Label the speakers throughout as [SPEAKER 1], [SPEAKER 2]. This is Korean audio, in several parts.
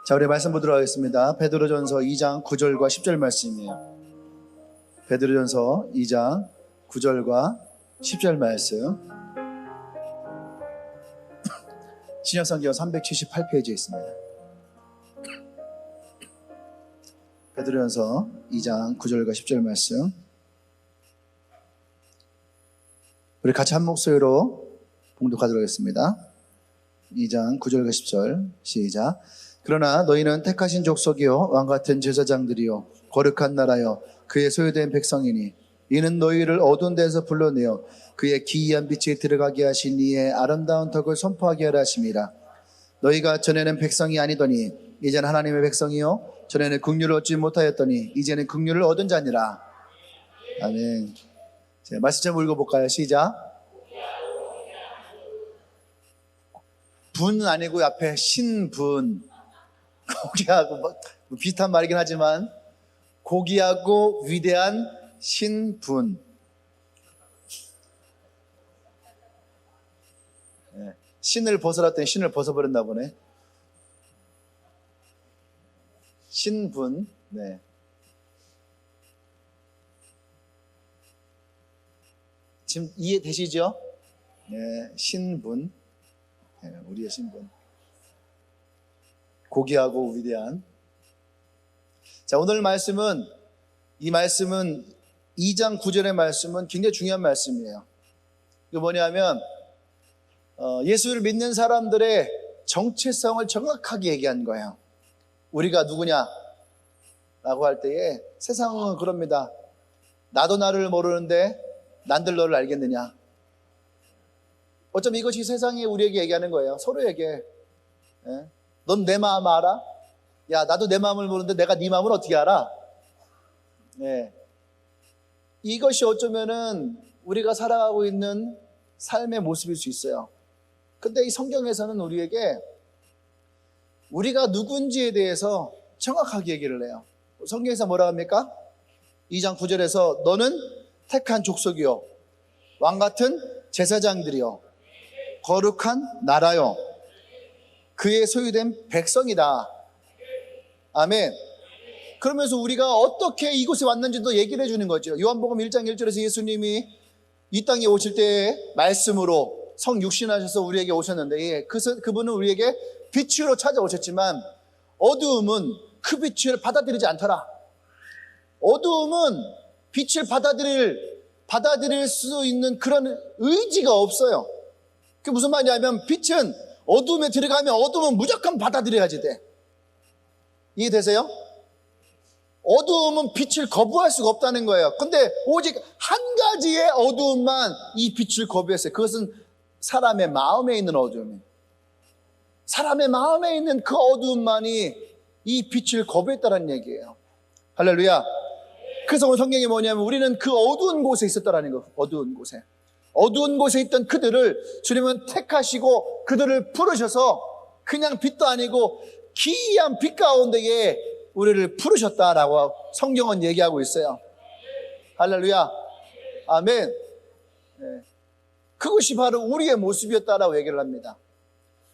[SPEAKER 1] 자, 우리 말씀 보도록 하겠습니다. 베드로전서 2장 9절과 10절 말씀이에요. 베드로전서 2장 9절과 10절 말씀. 신약성경 378페이지에 있습니다. 베드로전서 2장 9절과 10절 말씀. 우리 같이 한 목소리로 봉독하도록 하겠습니다. 2장 9절과 10절 시작. 그러나 너희는 택하신 족속이요 왕같은 제사장들이요 거룩한 나라요 그의 소유된 백성이니 이는 너희를 어두운 데서 불러내어 그의 기이한 빛에 들어가게 하신 이의 아름다운 덕을 선포하게 하라 하심이라. 너희가 전에는 백성이 아니더니 이제는 하나님의 백성이요 전에는 긍휼을 얻지 못하였더니 이제는 긍휼을 얻은 자니라. 아멘. 자, 말씀 좀 읽어볼까요? 시작. 분은 아니고 앞에 신분, 고귀하고 뭐 비슷한 말이긴 하지만 고귀하고 위대한 신분. 네. 신을 벗어랐더니 신을 벗어버렸나 보네. 신분. 네. 지금 이해되시죠? 네, 신분. 네, 우리의 신분. 고귀하고 위대한. 자, 오늘 말씀은, 이 말씀은 2장 9절의 말씀은 굉장히 중요한 말씀이에요. 이게 뭐냐면 예수를 믿는 사람들의 정체성을 정확하게 얘기한 거예요. 우리가 누구냐? 라고 할 때에 세상은 그럽니다. 나도 나를 모르는데 난들 너를 알겠느냐? 어쩌면 이것이 세상이 우리에게 얘기하는 거예요. 서로에게. 예? 넌 내 마음 알아? 야, 나도 내 마음을 모르는데 내가 네 마음을 어떻게 알아? 예. 이것이 어쩌면은 우리가 살아가고 있는 삶의 모습일 수 있어요. 근데 이 성경에서는 우리에게 우리가 누군지에 대해서 정확하게 얘기를 해요. 성경에서 뭐라 합니까? 2장 9절에서 너는 택한 족속이요 왕같은 제사장들이요 거룩한 나라요 그의 소유된 백성이다. 아멘. 그러면서 우리가 어떻게 이곳에 왔는지도 얘기를 해주는 거죠. 요한복음 1장 1절에서 예수님이 이 땅에 오실 때의 말씀으로 성육신하셔서 우리에게 오셨는데 그분은 우리에게 빛으로 찾아오셨지만 어두움은 그 빛을 받아들이지 않더라. 어두움은 빛을 받아들일 수 있는 그런 의지가 없어요. 그게 무슨 말이냐면 빛은 어두움에 들어가면 어두움은 무조건 받아들여야지 돼. 이해되세요? 어두움은 빛을 거부할 수가 없다는 거예요. 근데 오직 한 가지의 어두움만 이 빛을 거부했어요. 그것은 사람의 마음에 있는 어두움이에요. 사람의 마음에 있는 그 어두움만이 이 빛을 거부했다는 얘기예요. 할렐루야. 그래서 오늘 성경이 뭐냐면 우리는 그 어두운 곳에 있었다라는 거예요. 어두운 곳에 있던 그들을 주님은 택하시고 그들을 부르셔서 그냥 빛도 아니고 기이한 빛 가운데에 우리를 부르셨다라고 성경은 얘기하고 있어요. 할렐루야. 아멘. 네. 그것이 바로 우리의 모습이었다라고 얘기를 합니다.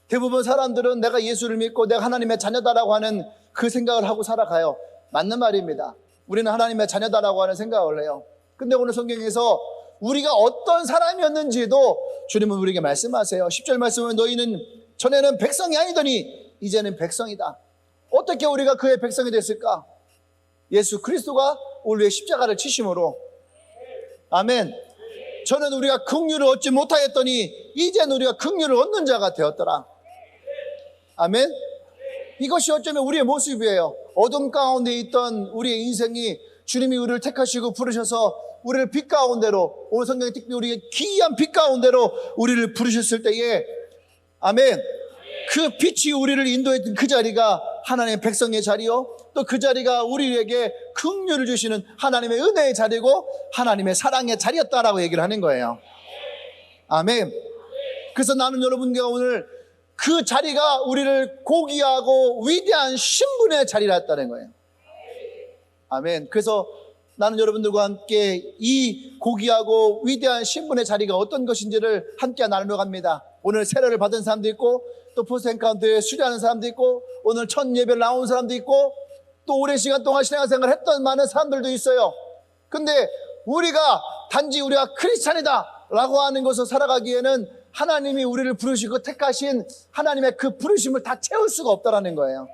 [SPEAKER 1] 대부분 사람들은 내가 예수를 믿고 내가 하나님의 자녀다라고 하는 그 생각을 하고 살아가요. 맞는 말입니다. 우리는 하나님의 자녀다라고 하는 생각을 해요. 근데 오늘 성경에서 우리가 어떤 사람이었는지도 주님은 우리에게 말씀하세요. 10절 말씀은 너희는 전에는 백성이 아니더니 이제는 백성이다. 어떻게 우리가 그의 백성이 됐을까? 예수 그리스도가 우리 위해 십자가를 치심으로. 아멘. 저는 우리가 긍휼을 얻지 못하였더니 이제는 우리가 긍휼을 얻는 자가 되었더라. 아멘. 이것이 어쩌면 우리의 모습이에요. 어둠 가운데 있던 우리의 인생이 주님이 우리를 택하시고 부르셔서 우리를 빛 가운데로, 오늘 성경에 특별히 우리의 기이한 빛 가운데로 우리를 부르셨을 때에 아멘. 그 빛이 우리를 인도했던 그 자리가 하나님의 백성의 자리요, 또 그 자리가 우리에게 긍휼을 주시는 하나님의 은혜의 자리고 하나님의 사랑의 자리였다라고 얘기를 하는 거예요. 아멘. 그래서 나는 여러분과 오늘 그 자리가 우리를 고귀하고 위대한 신분의 자리였다는 거예요. 아멘. 그래서 나는 여러분들과 함께 이 고귀하고 위대한 신분의 자리가 어떤 것인지를 함께 나누러 갑니다. 오늘 세례를 받은 사람도 있고 또 포스트 엔카운트에 수료하는 사람도 있고 오늘 첫 예배를 나온 사람도 있고 또 오랜 시간 동안 신앙생활을 했던 많은 사람들도 있어요. 근데 단지 우리가 크리스찬이다 라고 하는 것을 살아가기에는 하나님이 우리를 부르시고 택하신 하나님의 그 부르심을 다 채울 수가 없다라는 거예요.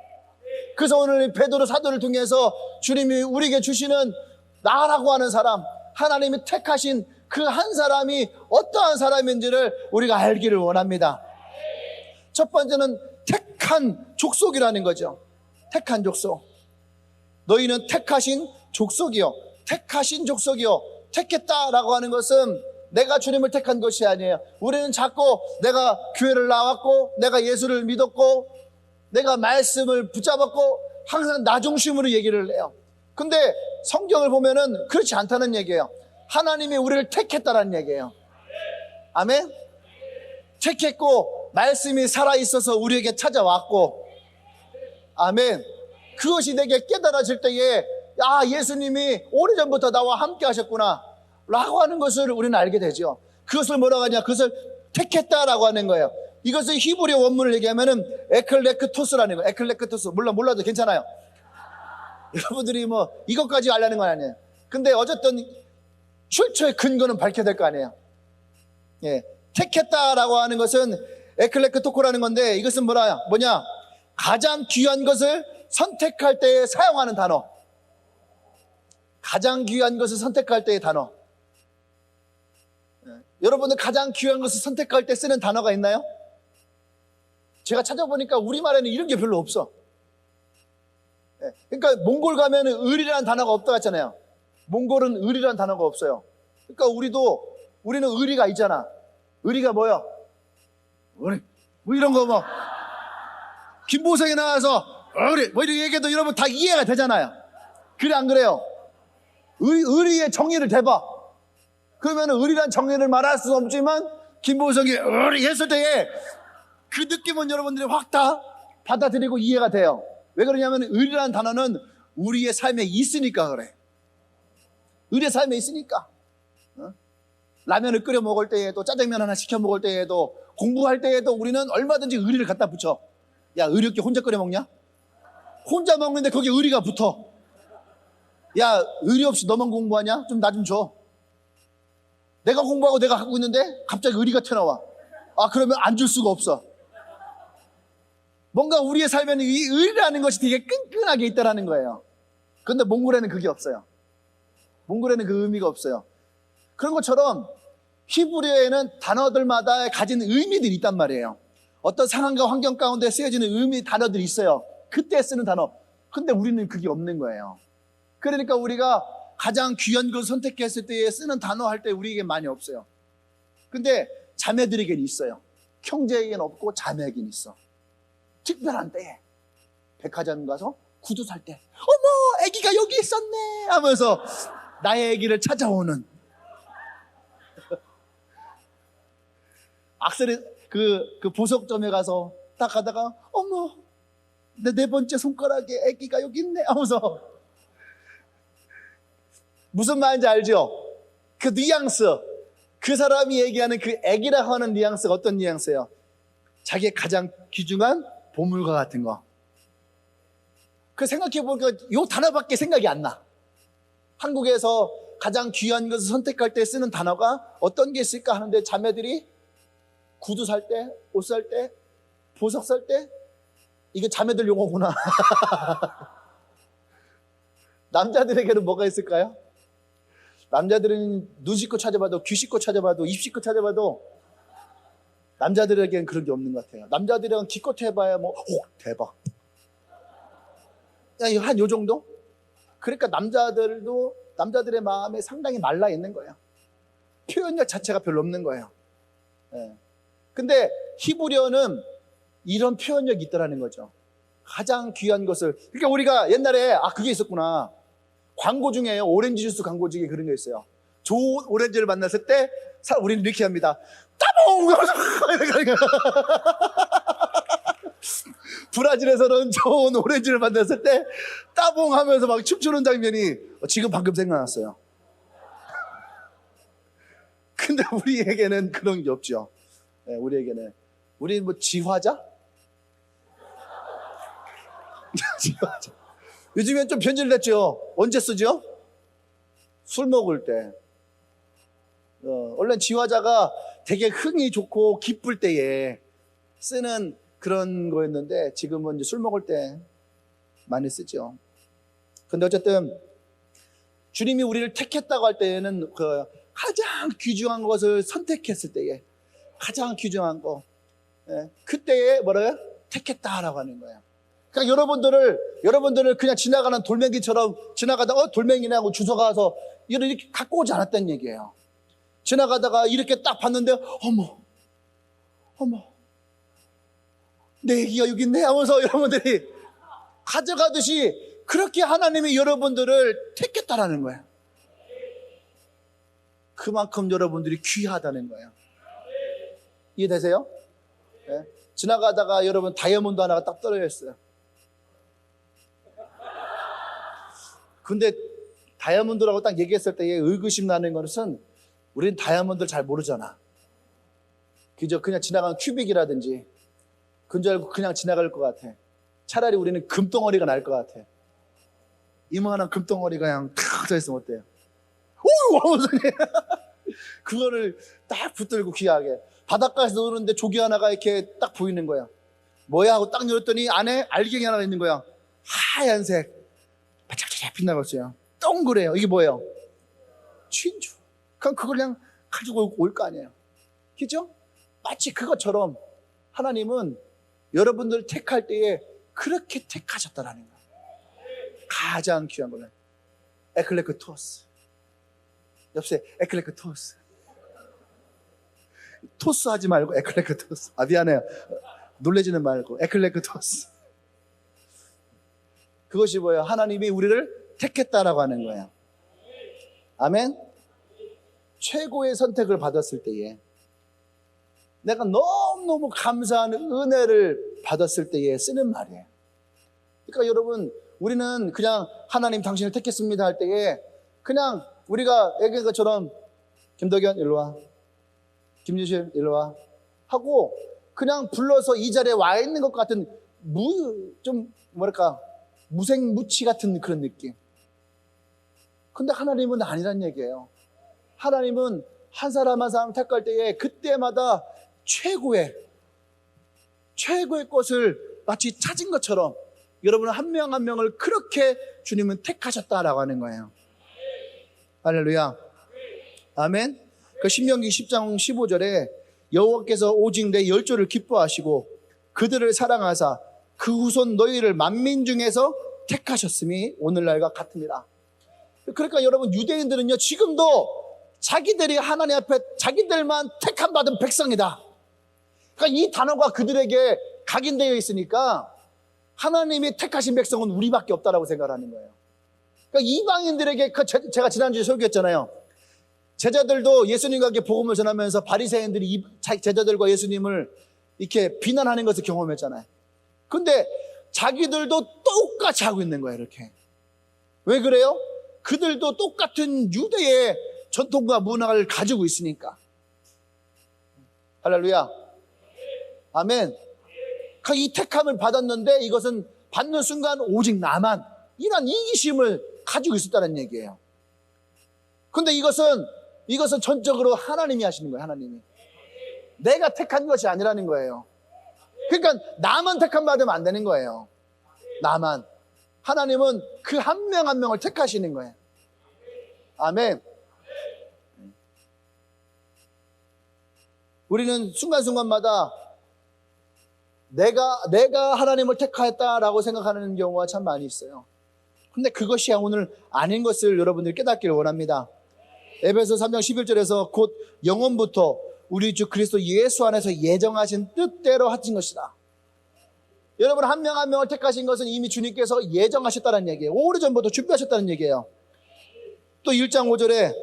[SPEAKER 1] 그래서 오늘 베드로 사도를 통해서 주님이 우리에게 주시는 나라고 하는 사람, 하나님이 택하신 그 한 사람이 어떠한 사람인지를 우리가 알기를 원합니다. 첫 번째는 택한 족속이라는 거죠. 택한 족속. 너희는 택하신 족속이요. 택하신 족속이요. 택했다라고 하는 것은 내가 주님을 택한 것이 아니에요. 우리는 자꾸 내가 교회를 나왔고 내가 예수를 믿었고 내가 말씀을 붙잡았고 항상 나 중심으로 얘기를 해요. 근데 성경을 보면은 그렇지 않다는 얘기예요. 하나님이 우리를 택했다라는 얘기예요. 아멘? 택했고 말씀이 살아있어서 우리에게 찾아왔고, 아멘. 그것이 내게 깨달아질 때에 예수님이 오래전부터 나와 함께 하셨구나 라고 하는 것을 우리는 알게 되죠. 그것을 뭐라고 하냐, 그것을 택했다라고 하는 거예요. 이것을 히브리어 원문을 얘기하면은 에클레크토스라는 거예요. 에클레크토스. 물론 몰라도 괜찮아요. 여러분들이 이것까지 알려는 건 아니에요. 근데 어쨌든 출처의 근거는 밝혀야 될 거 아니에요. 예. 택했다라고 하는 것은 에클레크토코라는 건데, 이것은 뭐냐? 가장 귀한 것을 선택할 때에 사용하는 단어. 가장 귀한 것을 선택할 때의 단어. 여러분들 가장 귀한 것을 선택할 때 쓰는 단어가 있나요? 제가 찾아보니까 우리말에는 이런 게 별로 없어. 그러니까 몽골 가면 을이라는 단어가 없다 했잖아요. 몽골은 을이라는 단어가 없어요. 그러니까 우리는 의리가 있잖아. 의리가 뭐야? 의리. 이런 거 김보성이 나와서 의리 이렇게 얘기해도 여러분 다 이해가 되잖아요. 그래 안 그래요? 의리의 정의를 대봐. 그러면 의리란 정의를 말할 수 없지만 김보성이 의리 했을 때에 그 느낌은 여러분들이 확 다 받아들이고 이해가 돼요. 왜 그러냐면 의리라는 단어는 우리의 삶에 있으니까 그래. 의리의 삶에 있으니까. 라면을 끓여 먹을 때에도 짜장면 하나 시켜 먹을 때에도 공부할 때에도 우리는 얼마든지 의리를 갖다 붙여. 야, 의리 없게 혼자 끓여 먹냐? 혼자 먹는데 거기에 의리가 붙어. 야, 의리 없이 너만 공부하냐? 좀 나 좀 줘. 내가 공부하고 내가 하고 있는데 갑자기 의리가 튀어나와. 그러면 안 줄 수가 없어. 뭔가 우리의 삶에는 이 의리라는 것이 되게 끈끈하게 있다라는 거예요. 그런데 몽골에는 그게 없어요. 몽골에는 그 의미가 없어요. 그런 것처럼 히브리어에는 단어들마다 가진 의미들이 있단 말이에요. 어떤 상황과 환경 가운데 쓰여지는 단어들이 있어요. 그때 쓰는 단어. 근데 우리는 그게 없는 거예요. 그러니까 우리가 가장 귀한 것을 선택했을 때에 쓰는 단어 할 때 우리에게 많이 없어요. 근데 자매들에게는 있어요. 형제에게는 없고 자매에게는 있어. 특별한 때에 백화점 가서 구두 살 때 어머 애기가 여기 있었네 하면서 나의 애기를 찾아오는 악세리 그 보석점에 가서 딱 가다가 어머 내 네 번째 손가락에 애기가 여기 있네 하면서 무슨 말인지 알죠? 그 뉘앙스, 그 사람이 얘기하는 그 애기라고 하는 뉘앙스가 어떤 뉘앙스예요? 자기의 가장 귀중한 보물과 같은 거. 그 생각해보니까 이 단어밖에 생각이 안 나. 한국에서 가장 귀한 것을 선택할 때 쓰는 단어가 어떤 게 있을까 하는데 자매들이 구두 살 때, 옷 살 때, 보석 살 때 이게 자매들 용어구나. 남자들에게는 뭐가 있을까요? 남자들은 눈 씻고 찾아봐도 귀 씻고 찾아봐도 입 씻고 찾아봐도 남자들에게는 그런 게 없는 것 같아요. 남자들은 기껏 해봐야 대박. 한 요 정도? 그러니까 남자들의 마음에 상당히 말라 있는 거예요. 표현력 자체가 별로 없는 거예요. 예. 근데 히브리어는 이런 표현력이 있더라는 거죠. 가장 귀한 것을. 그러니까 우리가 옛날에 그게 있었구나. 광고 중에요. 오렌지 주스 광고 중에 그런 게 있어요. 좋은 오렌지를 만났을 때 우리는 이렇게 합니다. 따봉! 브라질에서는 좋은 오렌지를 만났을 때 따봉 하면서 막 춤추는 장면이 지금 방금 생각났어요. 근데 우리에게는 그런 게 없죠. 네, 우리는 지화자? 요즘엔 좀 변질됐죠. 언제 쓰죠? 술 먹을 때. 원래 지화자가 되게 흥이 좋고 기쁠 때에 쓰는 그런 거였는데 지금은 이제 술 먹을 때 많이 쓰죠. 근데 어쨌든 주님이 우리를 택했다고 할 때에는 그 가장 귀중한 것을 선택했을 때에 가장 귀중한 거, 그때에 뭐래요? 택했다라고 하는 거예요. 그러니까 여러분들을 그냥 지나가는 돌멩이처럼 지나가다가 돌멩이네 하고 주워가서 이렇게 갖고 오지 않았다는 얘기예요. 지나가다가 이렇게 딱 봤는데 어머 내 얘기가 여기 있네 하면서 여러분들이 가져가듯이 그렇게 하나님이 여러분들을 택했다라는 거예요. 그만큼 여러분들이 귀하다는 거예요. 이해되세요? 네? 지나가다가 여러분 다이아몬드 하나가 딱 떨어져 있어요. 근데 다이아몬드라고 딱 얘기했을 때에 의구심 나는 것은 우리는 다이아몬드를 잘 모르잖아. 그저 그냥 지나가는 큐빅이라든지 그런 줄 알고 그냥 지나갈 것 같아. 차라리 우리는 금덩어리가 나을 것 같아. 이만한 금덩어리가 그냥 탁 써있으면 어때요? 오! 그거를 딱 붙들고 귀하게 바닷가에서 노는데 조개 하나가 이렇게 딱 보이는 거야. 뭐야 하고 딱 열었더니 안에 알갱이 하나가 있는 거야. 하얀색 반짝반짝 빛나고 있어요. 동그래요. 이게 뭐예요? 진주. 그럼 그걸 그냥 가지고 올 거 아니에요. 그죠? 마치 그것처럼 하나님은 여러분들 택할 때에 그렇게 택하셨다라는 거예요. 가장 귀한 거는 에클레크토스. 옆에 에클레크토스. 토스 하지 말고 에클레크토스. 아 미안해요. 놀래지는 말고 에클레크토스. 그것이 뭐예요? 하나님이 우리를 택했다라고 하는 거예요. 아멘. 최고의 선택을 받았을 때에 내가 너무너무 감사한 은혜를 받았을 때에 쓰는 말이에요. 그러니까 여러분 우리는 그냥 하나님 당신을 택했습니다 할 때에 그냥 우리가 얘기한 것처럼 김덕현 일로 와, 김유실 일로 와 하고 그냥 불러서 이 자리에 와 있는 것 같은 좀 뭐랄까 무생무치 같은 그런 느낌. 근데 하나님은 아니란 얘기예요. 하나님은 한 사람 한 사람 택할 때에 그때마다 최고의 것을 마치 찾은 것처럼 여러분은 한 명 한 명을 그렇게 주님은 택하셨다라고 하는 거예요. 할렐루야. 아멘. 그 신명기 10장 15절에 여호와께서 오직 내 열조를 기뻐하시고 그들을 사랑하사 그 후손 너희를 만민 중에서 택하셨음이 오늘날과 같습니다. 그러니까 여러분 유대인들은요 지금도 자기들이 하나님 앞에 자기들만 택함 받은 백성이다. 그러니까 이 단어가 그들에게 각인되어 있으니까 하나님이 택하신 백성은 우리밖에 없다라고 생각하는 거예요. 그러니까 이방인들에게 제가 지난주에 설교했잖아요. 제자들도 예수님과 함께 복음을 전하면서 바리새인들이 제자들과 예수님을 이렇게 비난하는 것을 경험했잖아요. 근데 자기들도 똑같이 하고 있는 거예요. 이렇게. 왜 그래요? 그들도 똑같은 유대의 전통과 문화를 가지고 있으니까. 할렐루야. 아멘. 이 택함을 받았는데 이것은 받는 순간 오직 나만 이런 이기심을 가지고 있었다는 얘기예요. 근데 이것은 전적으로 하나님이 하시는 거예요. 하나님이. 내가 택한 것이 아니라는 거예요. 그러니까 나만 택함 받으면 안 되는 거예요. 나만. 하나님은 그 한 명 한 명을 택하시는 거예요. 아멘. 우리는 순간순간마다 내가 하나님을 택하였다라고 생각하는 경우가 참 많이 있어요. 근데 그것이 오늘 아닌 것을 여러분들이 깨닫기를 원합니다. 에베소 3장 11절에서 곧 영원부터 우리 주 그리스도 예수 안에서 예정하신 뜻대로 하신 것이다. 여러분 한 명 한 명을 택하신 것은 이미 주님께서 예정하셨다는 얘기예요. 오래전부터 준비하셨다는 얘기예요. 또 1장 5절에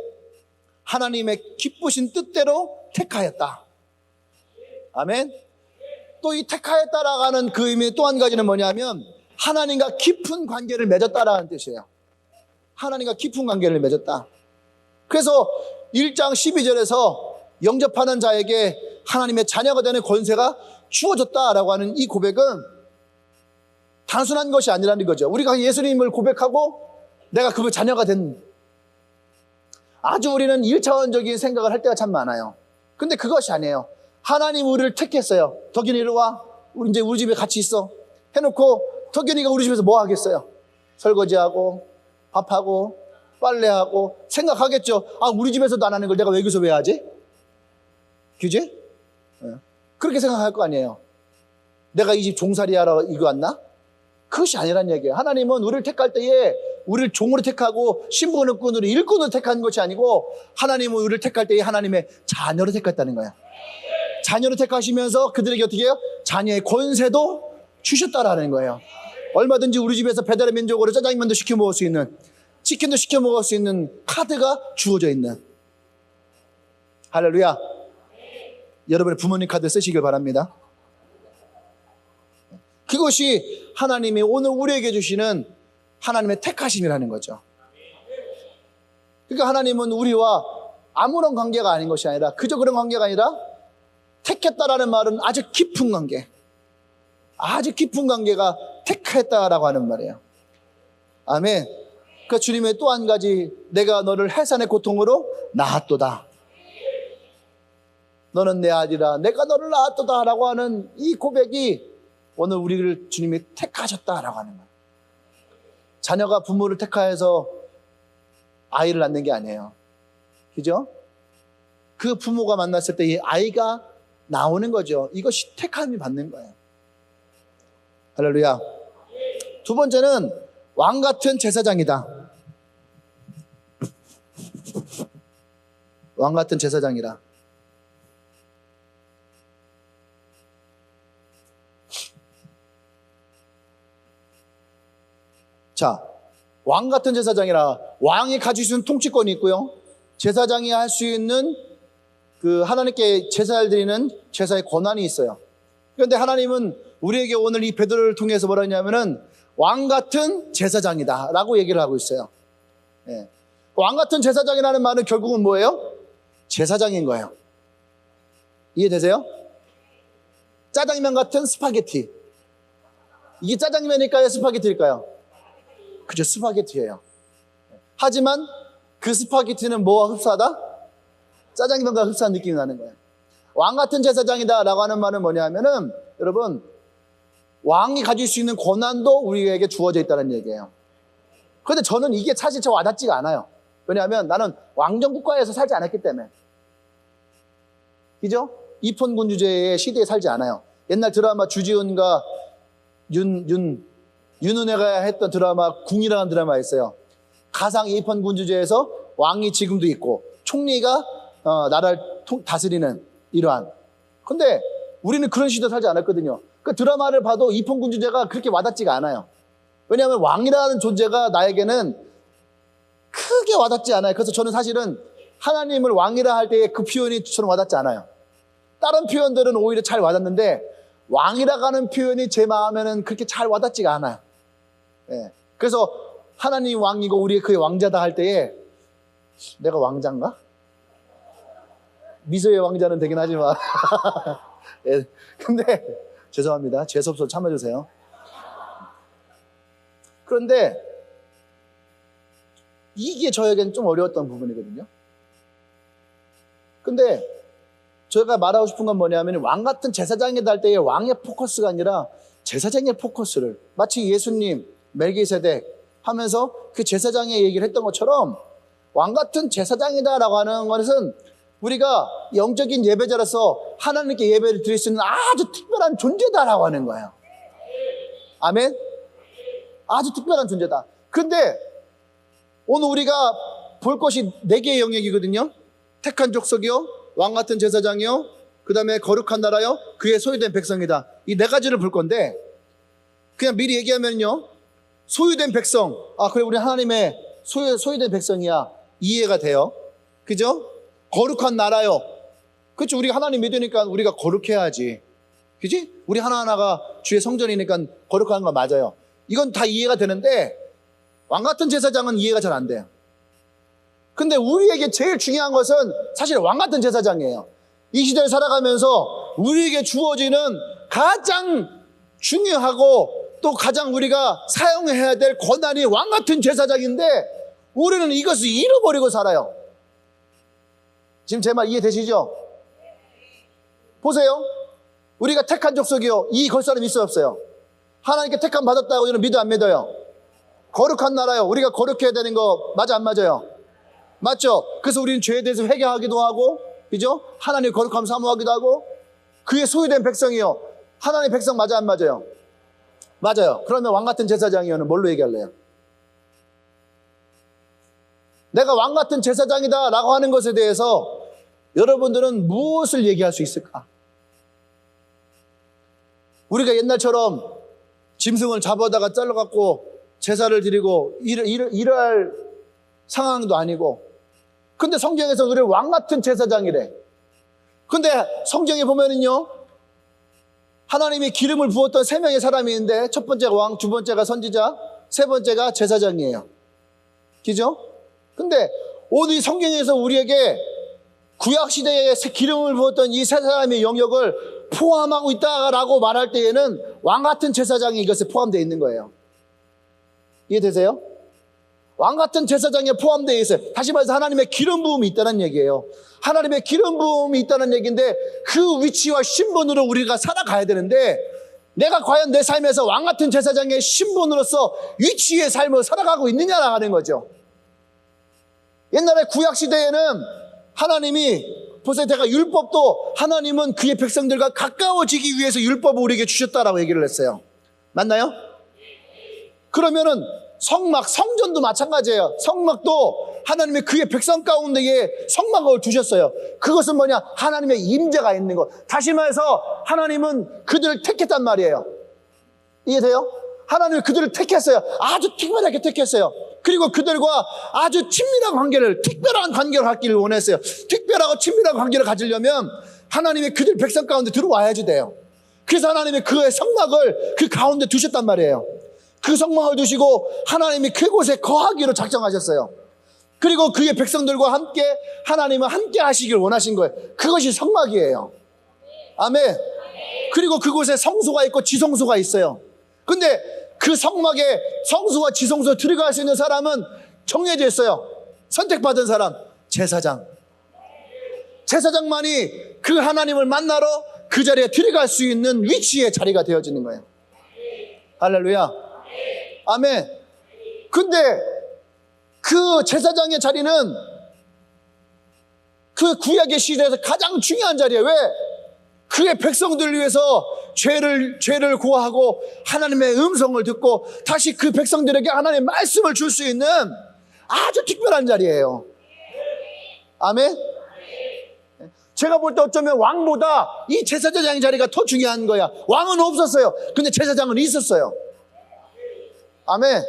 [SPEAKER 1] 하나님의 기쁘신 뜻대로 택하였다. 아멘. 또 이 택하였다라고 하는 그 의미 또 한 가지는 뭐냐면 하나님과 깊은 관계를 맺었다라는 뜻이에요. 하나님과 깊은 관계를 맺었다. 그래서 1장 12절에서 영접하는 자에게 하나님의 자녀가 되는 권세가 주어졌다라고 하는 이 고백은 단순한 것이 아니라는 거죠. 우리가 예수님을 고백하고 내가 그의 자녀가 된, 아주 우리는 1차원적인 생각을 할 때가 참 많아요. 근데 그것이 아니에요. 하나님 우리를 택했어요. 덕균이 이리 와. 이제 우리 집에 같이 있어. 해놓고 덕균이가 우리 집에서 뭐 하겠어요? 설거지하고 밥하고 빨래하고 생각하겠죠. 아, 우리 집에서도 안 하는 걸 내가 여기서 왜 하지? 그지? 그렇게 생각할 거 아니에요. 내가 이 집 종살이하러 이거 왔나? 그것이 아니란 얘기예요. 하나님은 우리를 택할 때에 우리를 종으로 택하고 신분권으로 일꾼으로 택한 것이 아니고, 하나님은 우리를 택할 때에 하나님의 자녀로 택했다는 거예요. 자녀로 택하시면서 그들에게 어떻게 해요? 자녀의 권세도 주셨다라는 거예요. 얼마든지 우리 집에서 배달의 민족으로 짜장면도 시켜 먹을 수 있는, 치킨도 시켜 먹을 수 있는 카드가 주어져 있는. 할렐루야. 여러분의 부모님 카드 쓰시길 바랍니다. 그것이 하나님이 오늘 우리에게 주시는 하나님의 택하심이라는 거죠. 그러니까 하나님은 우리와 아무런 관계가 아닌 것이 아니라, 그저 그런 관계가 아니라 택했다라는 말은 아주 깊은 관계, 아주 깊은 관계가 택했다라고 하는 말이에요. 아멘. 그 주님의 또 한 가지, 내가 너를 해산의 고통으로 낳았도다. 너는 내 아들이라 내가 너를 낳았도다 라고 하는 이 고백이 오늘 우리를 주님이 택하셨다라고 하는 거예요. 자녀가 부모를 택하여서 아이를 낳는 게 아니에요. 그죠? 그 부모가 만났을 때 이 아이가 나오는 거죠. 이것이 택함이 받는 거예요. 할렐루야. 두 번째는 왕 같은 제사장이다. 왕 같은 제사장이라. 자, 왕 같은 제사장이라. 왕이 가질 수 있는 통치권이 있고요, 제사장이 할 수 있는 그 하나님께 제사를 드리는 제사의 권한이 있어요. 그런데 하나님은 우리에게 오늘 이 베드로를 통해서 뭐라 하냐면은 왕 같은 제사장이다 라고 얘기를 하고 있어요. 예. 왕 같은 제사장이라는 말은 결국은 뭐예요? 제사장인 거예요. 이해되세요? 짜장면 같은 스파게티. 이게 짜장면일까요? 스파게티일까요? 그죠, 스파게티예요. 하지만 그 스파게티는 뭐와 흡사하다? 짜장면과 흡사한 느낌이 나는 거예요. 왕 같은 제사장이다 라고 하는 말은 뭐냐 하면은, 여러분, 왕이 가질 수 있는 권한도 우리에게 주어져 있다는 얘기예요. 그런데 저는 이게 사실 저 와닿지가 않아요. 왜냐하면 나는 왕정국가에서 살지 않았기 때문에. 그죠? 이폰군주제의 시대에 살지 않아요. 옛날 드라마 주지훈과 윤은혜가 했던 드라마 궁이라는 드라마가 있어요. 가상 이폰군주제에서 왕이 지금도 있고 총리가 나라를 다스리는 이러한. 근데 우리는 그런 시대에 살지 않았거든요. 그 드라마를 봐도 이폰군주제가 그렇게 와닿지가 않아요. 왜냐하면 왕이라는 존재가 나에게는 크게 와닿지 않아요. 그래서 저는 사실은 하나님을 왕이라 할 때의 그 표현이 저는 와닿지 않아요. 다른 표현들은 오히려 잘 와닿는데 왕이라고 하는 표현이 제 마음에는 그렇게 잘 와닿지가 않아요. 예. 그래서 하나님 왕이고 우리 그의 왕자다 할 때에 내가 왕자인가? 미소의 왕자는 되긴 하지만 예. 근데 죄송합니다. 재수없어서 참아주세요. 그런데 이게 저에겐 좀 어려웠던 부분이거든요. 근데 제가 말하고 싶은 건 뭐냐면, 왕 같은 제사장이다 할 때의 왕의 포커스가 아니라 제사장의 포커스를, 마치 예수님, 멜기세덱 하면서 그 제사장의 얘기를 했던 것처럼 왕 같은 제사장이다라고 하는 것은 우리가 영적인 예배자로서 하나님께 예배를 드릴 수 있는 아주 특별한 존재다라고 하는 거예요. 아멘? 아주 특별한 존재다. 그런데 오늘 우리가 볼 것이 4개의 영역이거든요. 택한 족속이요, 왕 같은 제사장이요, 그 다음에 거룩한 나라요, 그의 소유된 백성이다. 이 4가지를 볼 건데, 그냥 미리 얘기하면요, 소유된 백성, 그래 우리 하나님의 소유된 백성이야, 이해가 돼요. 그죠? 거룩한 나라요. 그렇죠. 우리가 하나님 믿으니까 우리가 거룩해야지. 그지? 우리 하나하나가 주의 성전이니까 거룩한 거 맞아요. 이건 다 이해가 되는데 왕 같은 제사장은 이해가 잘 안 돼요. 근데 우리에게 제일 중요한 것은 사실 왕 같은 제사장이에요. 이 시대를 살아가면서 우리에게 주어지는 가장 중요하고 또 가장 우리가 사용해야 될 권한이 왕 같은 제사장인데 우리는 이것을 잃어버리고 살아요. 지금 제 말 이해되시죠? 보세요. 우리가 택한 족속이요. 이 걸 사람 있어요, 없어요? 하나님께 택함 받았다고 저는 믿어 안 믿어요? 거룩한 나라요. 우리가 거룩해야 되는 거 맞아 안 맞아요? 맞죠? 그래서 우리는 죄에 대해서 회개하기도 하고, 그죠? 하나님 거룩함 사모하기도 하고, 그의 소유된 백성이요. 하나님 백성 맞아 안 맞아요? 맞아요. 그러면 왕 같은 제사장이요는 뭘로 얘기할래요? 내가 왕 같은 제사장이다 라고 하는 것에 대해서 여러분들은 무엇을 얘기할 수 있을까? 우리가 옛날처럼 짐승을 잡아다가 잘라갖고 제사를 드리고 이럴 상황도 아니고, 근데 성경에서 우리 왕 같은 제사장이래. 근데 성경에 보면은요, 하나님이 기름을 부었던 3명의 사람이 있는데 첫 번째가 왕, 두 번째가 선지자, 세 번째가 제사장이에요. 그죠? 근데 오늘 이 성경에서 우리에게 구약시대에 기름을 부었던 이 세 사람의 영역을 포함하고 있다라고 말할 때에는 왕 같은 제사장이 이것에 포함되어 있는 거예요. 이해되세요? 왕 같은 제사장에 포함되어 있어요. 다시 말해서 하나님의 기름 부음이 있다는 얘기예요. 하나님의 기름 부음이 있다는 얘기인데 그 위치와 신분으로 우리가 살아가야 되는데, 내가 과연 내 삶에서 왕 같은 제사장의 신분으로서 위치의 삶을 살아가고 있느냐라 하는 거죠. 옛날에 구약시대에는 하나님이, 보세요, 제가 율법도 하나님은 그의 백성들과 가까워지기 위해서 율법을 우리에게 주셨다라고 얘기를 했어요. 맞나요? 그러면은 성막, 성전도 마찬가지예요. 성막도 하나님의 그의 백성 가운데에 성막을 두셨어요. 그것은 뭐냐? 하나님의 임재가 있는 것. 다시 말해서 하나님은 그들을 택했단 말이에요. 이해돼요? 하나님은 그들을 택했어요. 아주 특별하게 택했어요. 그리고 그들과 아주 친밀한 관계를, 특별한 관계를 갖기를 원했어요. 특별하고 친밀한 관계를 가지려면 하나님이 그들 백성 가운데 들어와야지 돼요. 그래서 하나님이 그의 성막을 그 가운데 두셨단 말이에요. 그 성막을 두시고 하나님이 그곳에 거하기로 작정하셨어요. 그리고 그의 백성들과 함께 하나님은 함께 하시길 원하신 거예요. 그것이 성막이에요. 아멘. 그리고 그곳에 성소가 있고 지성소가 있어요. 근데 그 성막에 성소와 지성소에 들어갈 수 있는 사람은 정해져 있어요. 선택받은 사람, 제사장. 제사장만이 그 하나님을 만나러 그 자리에 들어갈 수 있는 위치의 자리가 되어지는 거예요. 할렐루야. 아멘. 근데 그 제사장의 자리는 그 구약의 시대에서 가장 중요한 자리예요. 왜? 그의 백성들을 위해서 죄를 고하고 하나님의 음성을 듣고 다시 그 백성들에게 하나님의 말씀을 줄 수 있는 아주 특별한 자리예요. 아멘. 제가 볼 때 어쩌면 왕보다 이 제사장의 자리가 더 중요한 거야. 왕은 없었어요. 근데 제사장은 있었어요. 아멘.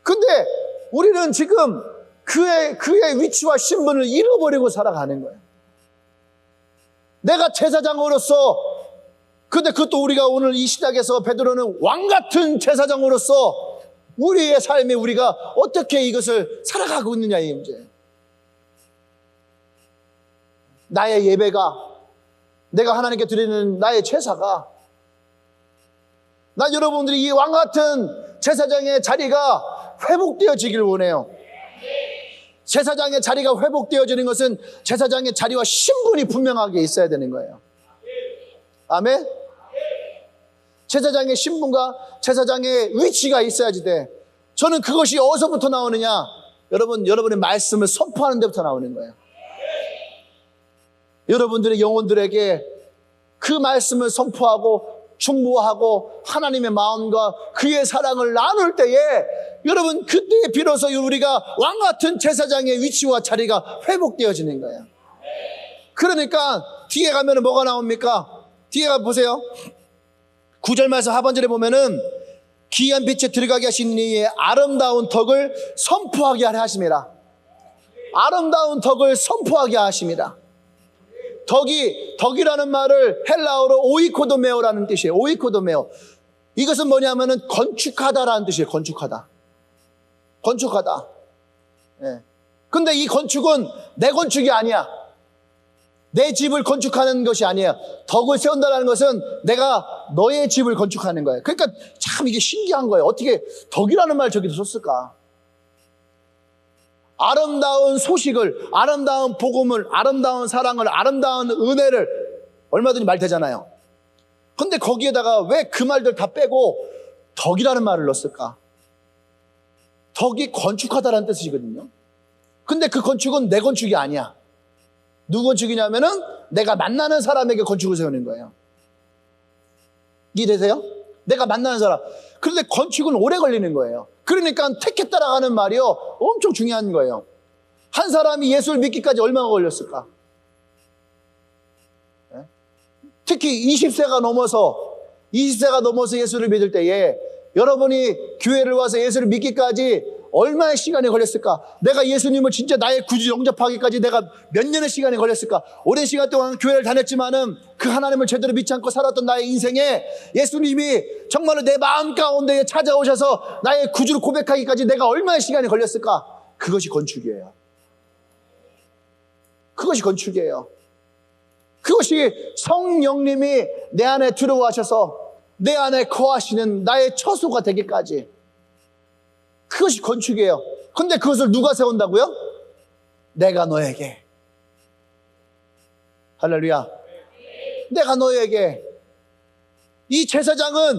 [SPEAKER 1] 근데 우리는 지금 그의 위치와 신분을 잃어버리고 살아가는 거예요. 내가 제사장으로서, 근데 그것도 우리가 오늘 이 시작에서 베드로는 왕 같은 제사장으로서 우리의 삶에 우리가 어떻게 이것을 살아가고 있느냐의 문제예요. 나의 예배가, 내가 하나님께 드리는 나의 제사가, 난 여러분들이 이 왕 같은 제사장의 자리가 회복되어지길 원해요. 제사장의 자리가 회복되어지는 것은 제사장의 자리와 신분이 분명하게 있어야 되는 거예요. 아멘? 제사장의 신분과 제사장의 위치가 있어야지 돼. 저는 그것이 어디서부터 나오느냐? 여러분의 말씀을 선포하는 데부터 나오는 거예요. 여러분들의 영혼들에게 그 말씀을 선포하고 중보하고 하나님의 마음과 그의 사랑을 나눌 때에 여러분, 그때에 비로소 우리가 왕 같은 제사장의 위치와 자리가 회복되어지는 거예요. 그러니까 뒤에 가면 뭐가 나옵니까? 뒤에 가보세요. 9절 말씀 하반절에 보면은 기이한 빛에 들어가게 하신 이의 아름다운 덕을 선포하게 하려 하심이라. 아름다운 덕을 선포하게 하심이라. 덕이라는 말을 헬라어로 오이코도메오라는 뜻이에요. 오이코도메오. 이것은 뭐냐면은 건축하다라는 뜻이에요. 건축하다. 예. 근데 이 건축은 내 건축이 아니야. 내 집을 건축하는 것이 아니에요. 덕을 세운다는 것은 내가 너의 집을 건축하는 거예요. 그러니까 참 이게 신기한 거예요. 어떻게 덕이라는 말 저기도 썼을까? 아름다운 소식을, 아름다운 복음을, 아름다운 사랑을, 아름다운 은혜를 얼마든지 말 되잖아요. 근데 거기에다가 왜 그 말들 다 빼고 덕이라는 말을 넣었을까? 덕이 건축하다라는 뜻이거든요. 근데 그 건축은 내 건축이 아니야. 누구 건축이냐면은 내가 만나는 사람에게 건축을 세우는 거예요. 이해되세요? 내가 만나는 사람. 그런데 건축은 오래 걸리는 거예요. 그러니까 택했다라고 하는 말이요, 엄청 중요한 거예요. 한 사람이 예수를 믿기까지 얼마나 걸렸을까? 특히 20세가 넘어서 예수를 믿을 때에 여러분이 교회를 와서 예수를 믿기까지 얼마의 시간이 걸렸을까? 내가 예수님을 진짜 나의 구주 영접하기까지 내가 몇 년의 시간이 걸렸을까? 오랜 시간 동안 교회를 다녔지만은 그 하나님을 제대로 믿지 않고 살았던 나의 인생에 예수님이 정말로 내 마음 가운데 찾아오셔서 나의 구주를 고백하기까지 내가 얼마의 시간이 걸렸을까? 그것이 건축이에요. 그것이 건축이에요. 그것이 성령님이 내 안에 들어와셔서 내 안에 거하시는 나의 처소가 되기까지, 그것이 건축이에요. 근데 그것을 누가 세운다고요? 내가 너에게. 할렐루야. 내가 너에게. 이 제사장은,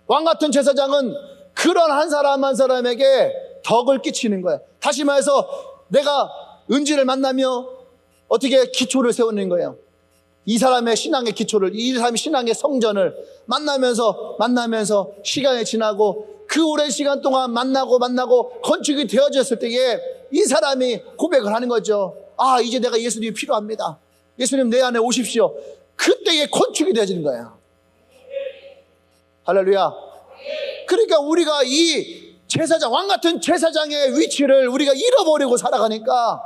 [SPEAKER 1] 왕같은 제사장은 그런 한 사람 한 사람에게 덕을 끼치는 거예요. 다시 말해서 내가 은지를 만나며 어떻게 기초를 세우는 거예요. 이 사람의 신앙의 기초를, 이 사람의 신앙의 성전을 만나면서 시간이 지나고 그 오랜 시간 동안 만나고 건축이 되어졌을 때에 이 사람이 고백을 하는 거죠. 아, 이제 내가 예수님이 필요합니다. 예수님 내 안에 오십시오. 그때에 건축이 되어지는 거예요. 할렐루야. 그러니까 우리가 이 제사장, 왕같은 제사장의 위치를 우리가 잃어버리고 살아가니까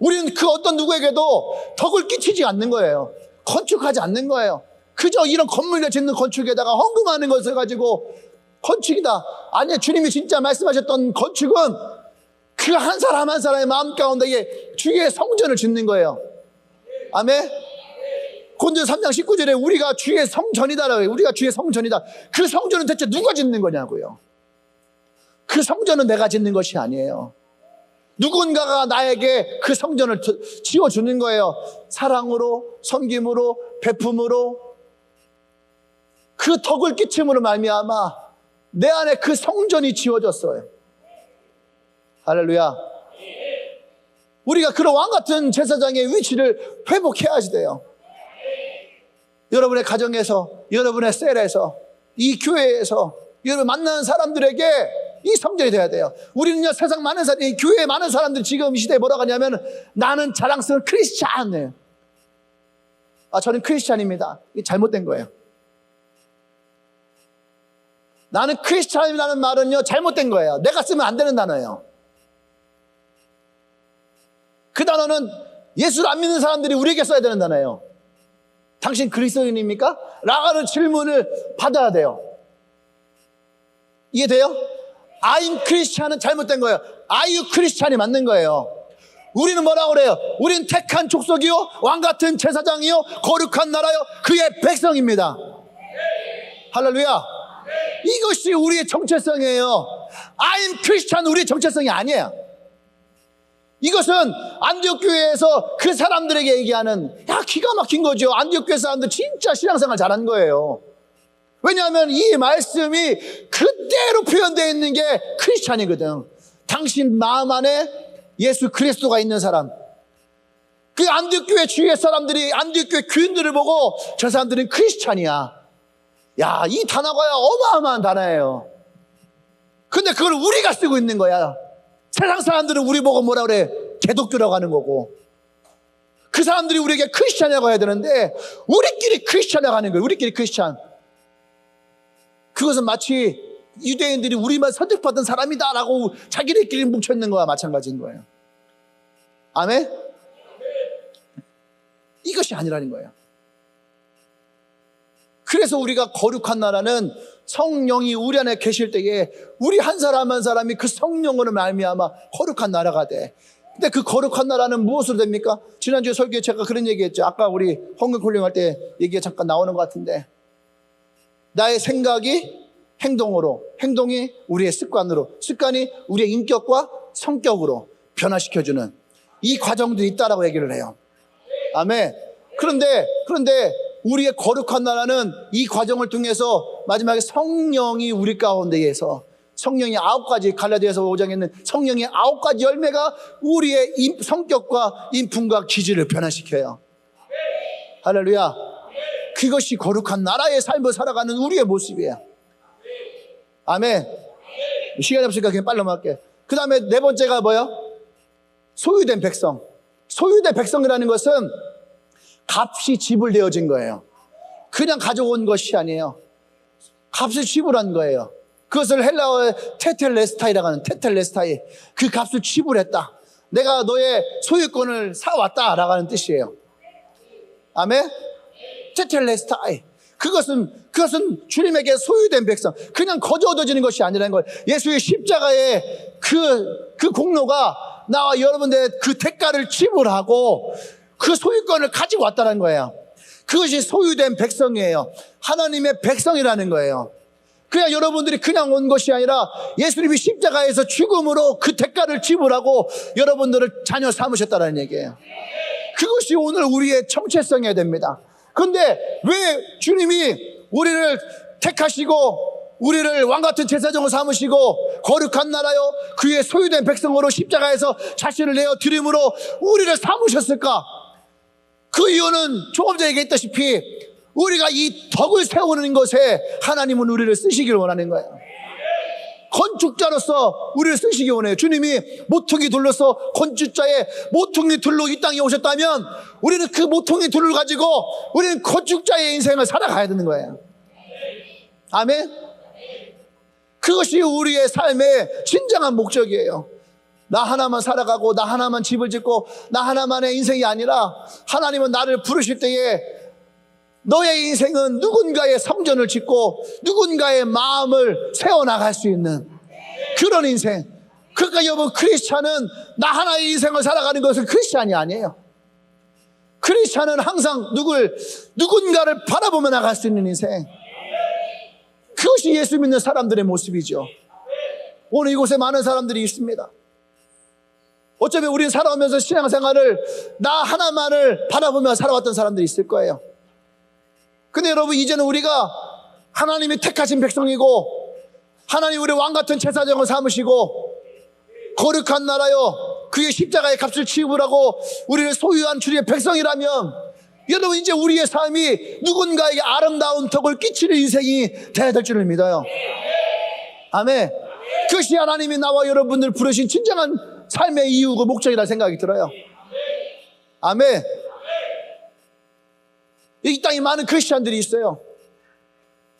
[SPEAKER 1] 우리는 그 어떤 누구에게도 덕을 끼치지 않는 거예요. 건축하지 않는 거예요. 그저 이런 건물을 짓는 건축에다가 헌금하는 것을 가지고 건축이다. 아니요, 주님이 진짜 말씀하셨던 건축은 그 한 사람 한 사람의 마음 가운데에 주의 성전을 짓는 거예요. 아멘. 고린도서 3장 19절에 우리가 주의 성전이다라고 해요. 우리가 주의 성전이다. 그 성전은 대체 누가 짓는 거냐고요. 그 성전은 내가 짓는 것이 아니에요. 누군가가 나에게 그 성전을 지어주는 거예요. 사랑으로, 섬김으로, 베품으로, 그 덕을 끼침으로 말미암아 내 안에 그 성전이 지어졌어요. 할렐루야. 우리가 그런 왕같은 제사장의 위치를 회복해야지 돼요. 여러분의 가정에서, 여러분의 셀에서, 이 교회에서 여러분 만나는 사람들에게 이 성전이 돼야 돼요. 우리는요, 세상 많은 사람이, 교회에 많은 사람들이 지금 이 시대에 뭐라고 하냐면 나는 자랑스러운 크리스찬이에요. 아, 저는 크리스찬입니다. 이게 잘못된 거예요. 나는 크리스찬이라는 말은요, 잘못된 거예요. 내가 쓰면 안 되는 단어예요. 그 단어는 예수를 안 믿는 사람들이 우리에게 써야 되는 단어예요. 당신 그리스도인입니까? 라는 질문을 받아야 돼요. 이해돼요? I'm Christian은 잘못된 거예요. Are you Christian이 맞는 거예요. 우리는 뭐라고 그래요? 우린 택한 족속이요, 왕같은 제사장이요, 거룩한 나라요, 그의 백성입니다. 할렐루야. 이것이 우리의 정체성이에요. I'm Christian, 우리의 정체성이 아니에요. 이것은 안디옥 교회에서 그 사람들에게 얘기하는, 야, 기가 막힌 거죠. 안디옥 교회 사람들 진짜 신앙생활 잘한 거예요. 왜냐하면 이 말씀이 그대로 표현되어 있는 게 크리스찬이거든. 당신 마음 안에 예수 그리스도가 있는 사람. 그 안디옥 교회 주위의 사람들이 안디옥 교회 교인들을 보고 저 사람들은 크리스찬이야. 야, 이 단어가 어마어마한 단어예요. 근데 그걸 우리가 쓰고 있는 거야. 세상 사람들은 우리 보고 뭐라 그래? 개독교라고 하는 거고. 그 사람들이 우리에게 크리스찬이라고 해야 되는데 우리끼리 크리스찬이라고 하는 거예요. 우리끼리 크리스찬. 그것은 마치 유대인들이 우리만 선택받은 사람이다라고 자기들끼리 뭉쳐있는 거와 마찬가지인 거예요. 아멘? 이것이 아니라는 거예요. 그래서 우리가 거룩한 나라는 성령이 우리 안에 계실 때에 우리 한 사람 한 사람이 그 성령으로 말미암아 거룩한 나라가 돼. 근데 그 거룩한 나라는 무엇으로 됩니까? 지난주에 설교에 제가 그런 얘기했죠. 아까 우리 헌금콜링 할 때 얘기가 잠깐 나오는 것 같은데, 나의 생각이 행동으로, 행동이 우리의 습관으로, 습관이 우리의 인격과 성격으로 변화시켜주는 이 과정도 있다라고 얘기를 해요. 아멘. 그런데 우리의 거룩한 나라는 이 과정을 통해서 마지막에 성령이 우리 가운데에서, 성령이 9가지, 갈라디아서 5장에 있는 성령의 9가지 열매가 우리의 성격과 인품과 기질을 변화시켜요. 할렐루야. 그것이 거룩한 나라의 삶을 살아가는 우리의 모습이에요. 아멘. 시간이 없으니까 그냥 빨리 넘어갈게요. 그 다음에 네 번째가 뭐예요? 소유된 백성. 소유된 백성이라는 것은 값이 지불되어진 거예요. 그냥 가져온 것이 아니에요. 값을 지불한 거예요. 그것을 헬라어의 테텔레스타이라고 하는, 테텔레스타이, 그 값을 지불했다. 내가 너의 소유권을 사왔다라고 하는 뜻이에요. 아멘. 테텔레스타이. 그것은 주님에게 소유된 백성, 그냥 거저 얻어지는 것이 아니라는 거예요. 예수의 십자가의 그 공로가 나와 여러분들의 그 대가를 지불하고 그 소유권을 가지고 왔다는 거예요. 그것이 소유된 백성이에요. 하나님의 백성이라는 거예요. 그냥 여러분들이 그냥 온 것이 아니라 예수님이 십자가에서 죽음으로 그 대가를 지불하고 여러분들을 자녀 삼으셨다는 얘기예요. 그것이 오늘 우리의 정체성이어야 됩니다. 그런데 왜 주님이 우리를 택하시고 우리를 왕같은 제사장으로 삼으시고 거룩한 나라요 그의 소유된 백성으로 십자가에서 자신을 내어 드림으로 우리를 삼으셨을까? 그 이유는 조금 전에 얘기했다시피 우리가 이 덕을 세우는 것에 하나님은 우리를 쓰시기를 원하는 거예요. 건축자로서 우리를 쓰시기 원해요. 주님이 모퉁이 둘로서 건축자의 모퉁이 둘로 이 땅에 오셨다면 우리는 그 모퉁이 둘을 가지고 우리는 건축자의 인생을 살아가야 되는 거예요. 아멘. 그것이 우리의 삶의 진정한 목적이에요. 나 하나만 살아가고 나 하나만 집을 짓고 나 하나만의 인생이 아니라 하나님은 나를 부르실 때에 너의 인생은 누군가의 성전을 짓고 누군가의 마음을 세워나갈 수 있는 그런 인생. 그러니까 여러분, 크리스찬은 나 하나의 인생을 살아가는 것은 크리스찬이 아니에요. 크리스찬은 항상 누군가를 바라보며 나갈 수 있는 인생. 그것이 예수 믿는 사람들의 모습이죠. 오늘 이곳에 많은 사람들이 있습니다. 어쩌면 우리는 살아오면서 신앙생활을 나 하나만을 바라보며 살아왔던 사람들이 있을 거예요. 근데 여러분, 이제는 우리가 하나님이 택하신 백성이고 하나님 우리 왕같은 제사장을 삼으시고 거룩한 나라요 그의 십자가의 값을 지불하고 우리를 소유한 주님의 백성이라면 여러분, 이제 우리의 삶이 누군가에게 아름다운 덕을 끼치는 인생이 돼야 될 줄을 믿어요. 아멘. 그것이 하나님이 나와 여러분들 부르신 진정한 삶의 이유고 목적이라는 생각이 들어요. 아멘. 이 땅에 많은 크리스찬들이 있어요.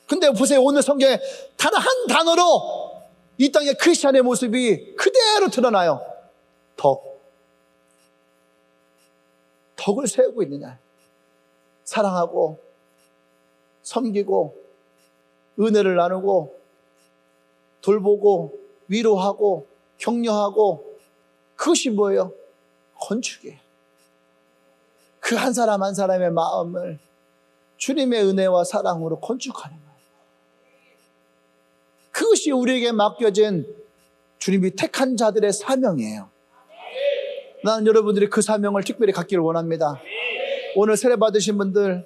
[SPEAKER 1] 근데 보세요, 오늘 성경에 단 한 단어로 이 땅의 크리스찬의 모습이 그대로 드러나요. 덕을 세우고 있느냐. 사랑하고 섬기고 은혜를 나누고 돌보고 위로하고 격려하고, 그것이 뭐예요? 건축이에요. 그 한 사람 한 사람의 마음을 주님의 은혜와 사랑으로 건축하는 거예요. 그것이 우리에게 맡겨진 주님이 택한 자들의 사명이에요. 나는 여러분들이 그 사명을 특별히 갖기를 원합니다. 오늘 세례 받으신 분들,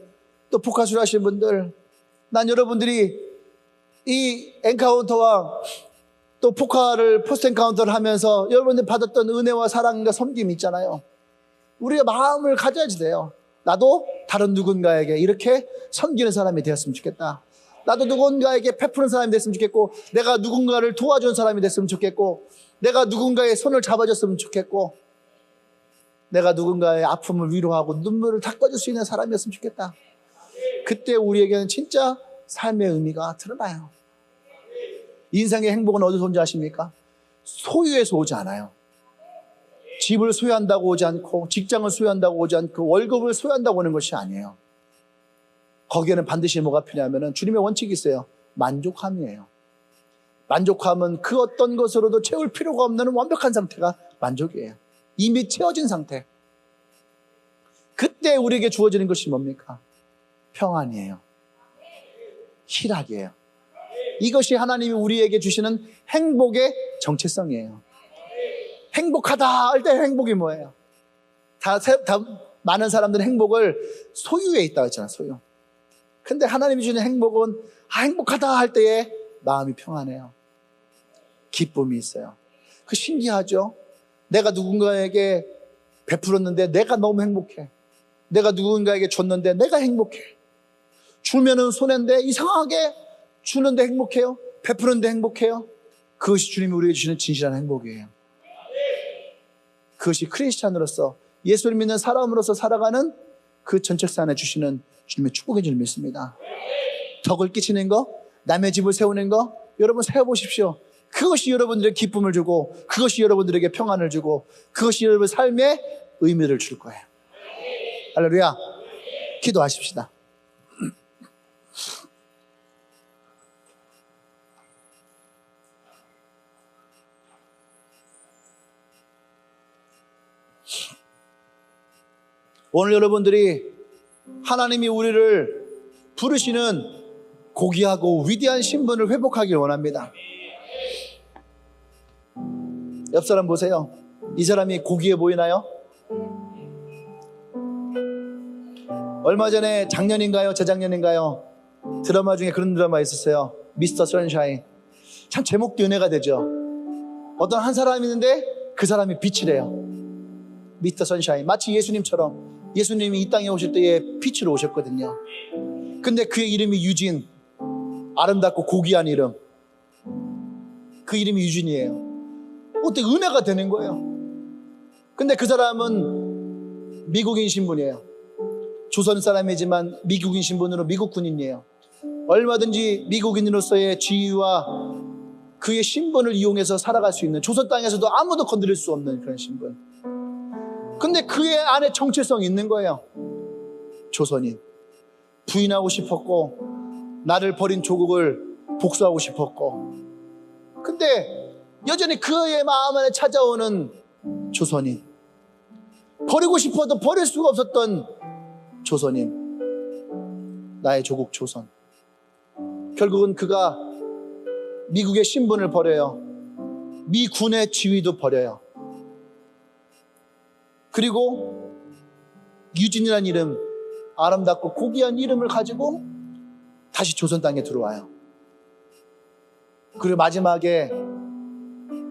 [SPEAKER 1] 또 복화술 하신 분들, 난 여러분들이 이 엔카운터와 또 포카를 포스트 엔카운터를 하면서 여러분들이 받았던 은혜와 사랑과 섬김이 있잖아요. 우리가 마음을 가져야지 돼요. 나도 다른 누군가에게 이렇게 섬기는 사람이 되었으면 좋겠다. 나도 누군가에게 베푸는 사람이 됐으면 좋겠고, 내가 누군가를 도와준 사람이 됐으면 좋겠고, 내가 누군가의 손을 잡아줬으면 좋겠고, 내가 누군가의 아픔을 위로하고 눈물을 닦아줄 수 있는 사람이었으면 좋겠다. 그때 우리에게는 진짜 삶의 의미가 드러나요. 인생의 행복은 어디서 온지 아십니까? 소유에서 오지 않아요. 집을 소유한다고 오지 않고, 직장을 소유한다고 오지 않고, 월급을 소유한다고 오는 것이 아니에요. 거기에는 반드시 뭐가 필요하면 주님의 원칙이 있어요. 만족함이에요. 만족함은 그 어떤 것으로도 채울 필요가 없는 완벽한 상태가 만족이에요. 이미 채워진 상태. 그때 우리에게 주어지는 것이 뭡니까? 평안이에요. 희락이에요. 이것이 하나님이 우리에게 주시는 행복의 정체성이에요. 행복하다 할 때 행복이 뭐예요? 많은 사람들은 행복을 소유에 있다고 했잖아요. 소유. 근데 하나님이 주시는 행복은 행복하다 할 때에 마음이 평안해요. 기쁨이 있어요. 그 신기하죠? 내가 누군가에게 베풀었는데 내가 너무 행복해. 내가 누군가에게 줬는데 내가 행복해. 주면은 손해인데 이상하게 주는데 행복해요. 베푸는데 행복해요. 그것이 주님이 우리에게 주시는 진실한 행복이에요. 그것이 크리스찬으로서 예수를 믿는 사람으로서 살아가는 그 전책사 안에 주시는 주님의 축복인 줄 믿습니다. 덕을 끼치는 거, 남의 집을 세우는 거, 여러분 세워보십시오. 그것이 여러분들에게 기쁨을 주고, 그것이 여러분들에게 평안을 주고, 그것이 여러분 삶에 의미를 줄 거예요. 할렐루야. 기도하십시다. 오늘 여러분들이 하나님이 우리를 부르시는 고귀하고 위대한 신분을 회복하길 원합니다. 옆 사람 보세요. 이 사람이 고귀해 보이나요? 얼마 전에 작년인가요? 재작년인가요? 드라마 중에 그런 드라마 있었어요. 미스터 선샤인. 참 제목도 은혜가 되죠. 어떤 한 사람이 있는데 그 사람이 빛이래요. 미스터 선샤인. 마치 예수님처럼 예수님이 이 땅에 오실 때에 빛으로 오셨거든요. 근데 그의 이름이 유진. 아름답고 고귀한 이름. 그 이름이 유진이에요. 어떻게 은혜가 되는 거예요. 근데 그 사람은 미국인 신분이에요. 조선 사람이지만 미국인 신분으로 미국 군인이에요. 얼마든지 미국인으로서의 지위와 그의 신분을 이용해서 살아갈 수 있는, 조선 땅에서도 아무도 건드릴 수 없는 그런 신분. 근데 그의 안에 정체성이 있는 거예요. 조선인. 부인하고 싶었고, 나를 버린 조국을 복수하고 싶었고, 근데 여전히 그의 마음 안에 찾아오는 조선인. 버리고 싶어도 버릴 수가 없었던 조선인. 나의 조국 조선. 결국은 그가 미국의 신분을 버려요. 미군의 지위도 버려요. 그리고 유진이라는 이름, 아름답고 고귀한 이름을 가지고 다시 조선 땅에 들어와요. 그리고 마지막에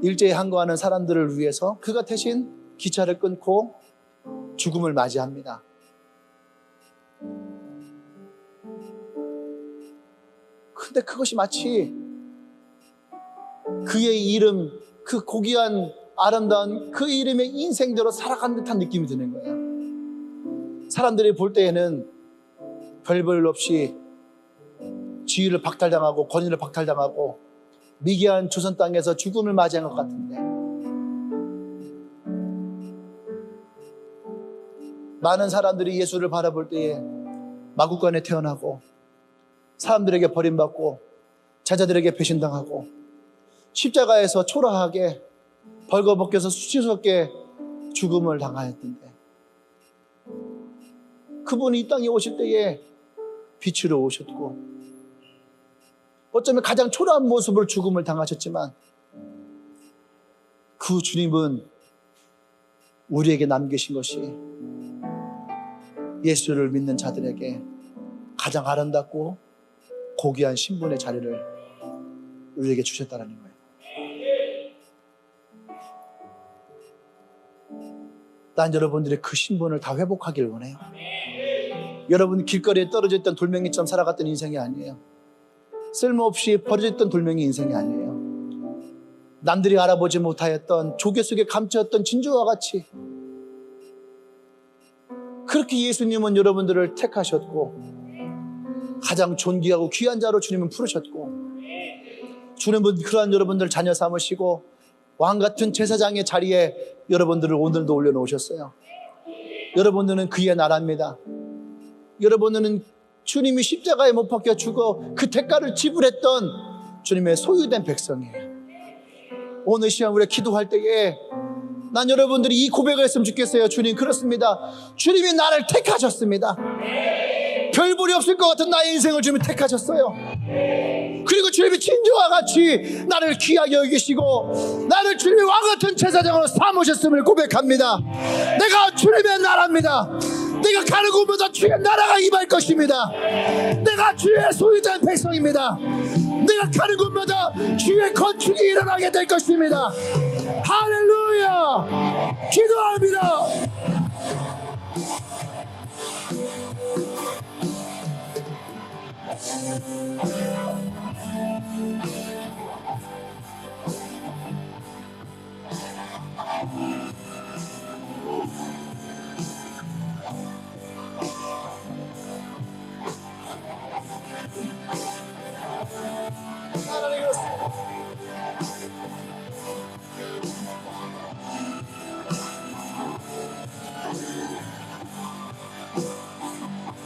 [SPEAKER 1] 일제에 항거하는 사람들을 위해서 그가 대신 기차를 끊고 죽음을 맞이합니다. 근데 그것이 마치 그의 이름, 그 고귀한 아름다운 그 이름의 인생대로 살아간 듯한 느낌이 드는 거예요. 사람들이 볼 때에는 별별 없이 지위를 박탈당하고 권위를 박탈당하고 미개한 조선 땅에서 죽음을 맞이한 것 같은데, 많은 사람들이 예수를 바라볼 때에 마구간에 태어나고 사람들에게 버림받고 제자들에게 배신당하고 십자가에서 초라하게 벌거벗겨서 수치스럽게 죽음을 당하였던데, 그분이 이 땅에 오실 때에 빛으로 오셨고 어쩌면 가장 초라한 모습으로 죽음을 당하셨지만 그 주님은 우리에게 남기신 것이 예수를 믿는 자들에게 가장 아름답고 고귀한 신분의 자리를 우리에게 주셨다는 거예요. 난 여러분들의 그 신분을 다 회복하길 원해요. 여러분 길거리에 떨어져 있던 돌멩이처럼 살아갔던 인생이 아니에요. 쓸모없이 버려졌던 돌멩이 인생이 아니에요. 남들이 알아보지 못하였던 조개 속에 감추었던 진주와 같이 그렇게 예수님은 여러분들을 택하셨고 가장 존귀하고 귀한 자로 주님은 부르셨고, 주님은 그러한 여러분들 자녀 삼으시고 왕같은 제사장의 자리에 여러분들을 오늘도 올려놓으셨어요. 여러분들은 그의 나라입니다. 여러분들은 주님이 십자가에 못 박혀 죽어 그 대가를 지불했던 주님의 소유된 백성이에요. 오늘 시간 우리가 기도할 때에 난 여러분들이 이 고백을 했으면 좋겠어요. 주님, 그렇습니다. 주님이 나를 택하셨습니다. 별볼이 없을 것 같은 나의 인생을 주님이 택하셨어요. 그리고 주님이 친구와 같이 나를 귀하게 여기시고 나를 주님의 왕같은 제사장으로 삼으셨음을 고백합니다. 내가 주님의 나라입니다. 내가 가는 곳마다 주의 나라가 임할 것입니다. 내가 주의 소유된 백성입니다. 내가 가는 곳마다 주의 건축이 일어나게 될 것입니다. 할렐루야! 기도합니다.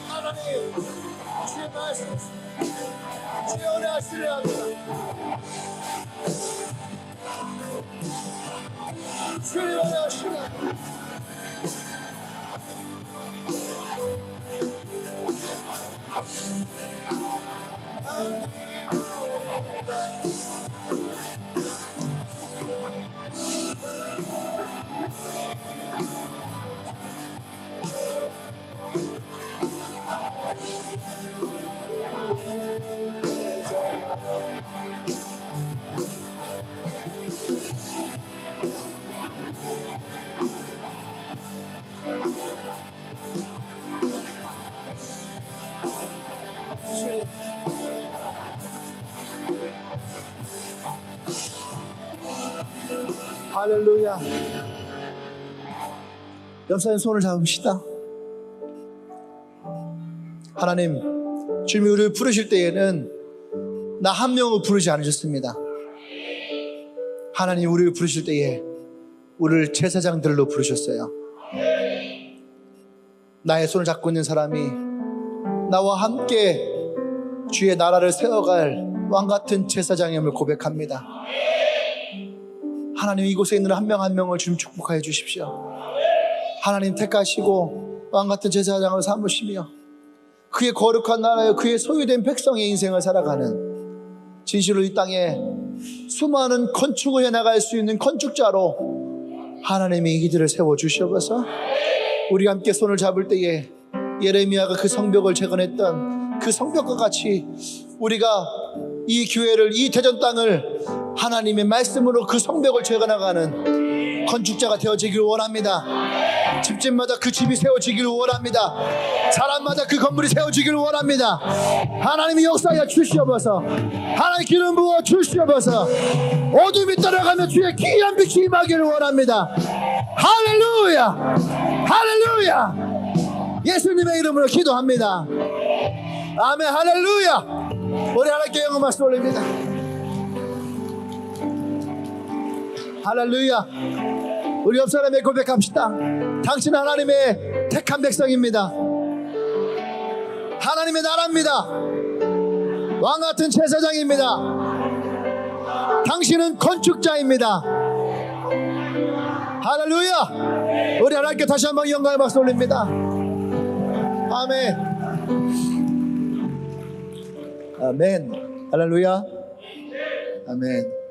[SPEAKER 1] 하나님, 주의 말씀, 주의 은혜 하시려 합니다. 주의 은혜 하시려 합니다. 할렐루야. 옆사람 손을 잡읍시다. 하나님, 주님이 우리를 부르실 때에는 나 한 명을 부르지 않으셨습니다. 하나님, 우리를 부르실 때에 우리를 제사장들로 부르셨어요. 나의 손을 잡고 있는 사람이 나와 함께 주의 나라를 세워갈 왕같은 제사장임을 고백합니다. 하나님, 이곳에 있는 한 명 한 명을 주님 축복하여 주십시오. 하나님, 택하시고 왕같은 제사장을 삼으시며 그의 거룩한 나라에 그의 소유된 백성의 인생을 살아가는, 진실로 이 땅에 수많은 건축을 해나갈 수 있는 건축자로 하나님이 이들을 세워주셔서 우리가 함께 손을 잡을 때에 예레미야가 그 성벽을 재건했던 그 성벽과 같이 우리가 이 교회를, 이 대전 땅을 하나님의 말씀으로 그 성벽을 재건해가는 건축자가 되어지기를 원합니다. 집집마다 그 집이 세워지기를 원합니다. 사람마다 그 건물이 세워지기를 원합니다. 하나님이 역사하여 주시옵소서. 하나님 기름 부어 주시옵소서. 어둠이 떠나가며 주의 귀한 빛이 임하기를 원합니다. 할렐루야, 할렐루야. 예수님의 이름으로 기도합니다. 아멘. 할렐루야. 우리 하나님께 영광 말씀 올립니다. 할렐루야. 우리 옆 사람에 고백합시다. 당신 하나님의 택한 백성입니다. 하나님의 나라입니다. 왕같은 제사장입니다. 당신은 건축자입니다. 할렐루야. 우리 하나님께 다시 한번 영광의 박수 올립니다. 아멘. 아멘. 할렐루야. 아멘.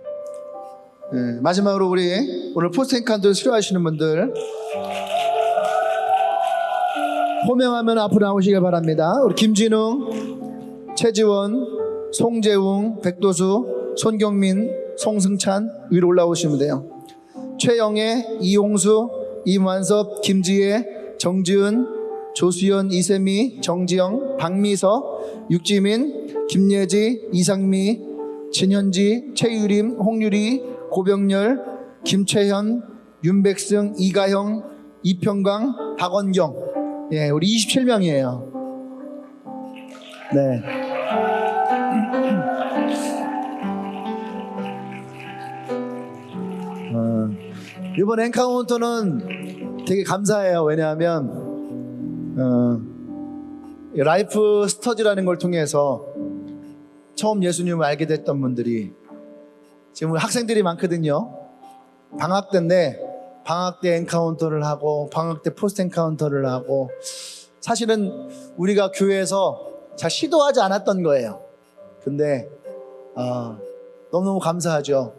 [SPEAKER 1] 네, 마지막으로 우리 오늘 포스팅카드 수료하시는 분들 호명하면 앞으로 나오시길 바랍니다. 우리 김진웅, 최지원, 송재웅, 백도수, 손경민, 송승찬 위로 올라오시면 돼요. 최영애, 이용수, 이만섭, 김지혜, 정지은, 조수연, 이세미, 정지영, 박미서, 육지민, 김예지, 이상미, 진현지, 최유림, 홍유리, 고병열, 김채현, 윤백승, 이가형, 이평강, 박원경. 예, 우리 27명이에요. 네. 이번 엔카운터는 되게 감사해요. 왜냐하면 라이프 스터디라는 걸 통해서 처음 예수님을 알게 됐던 분들이 지금 학생들이 많거든요. 방학 때인데 방학 때 엔카운터를 하고 방학 때 포스트 엔카운터를 하고 사실은 우리가 교회에서 잘 시도하지 않았던 거예요. 근데 너무너무 감사하죠.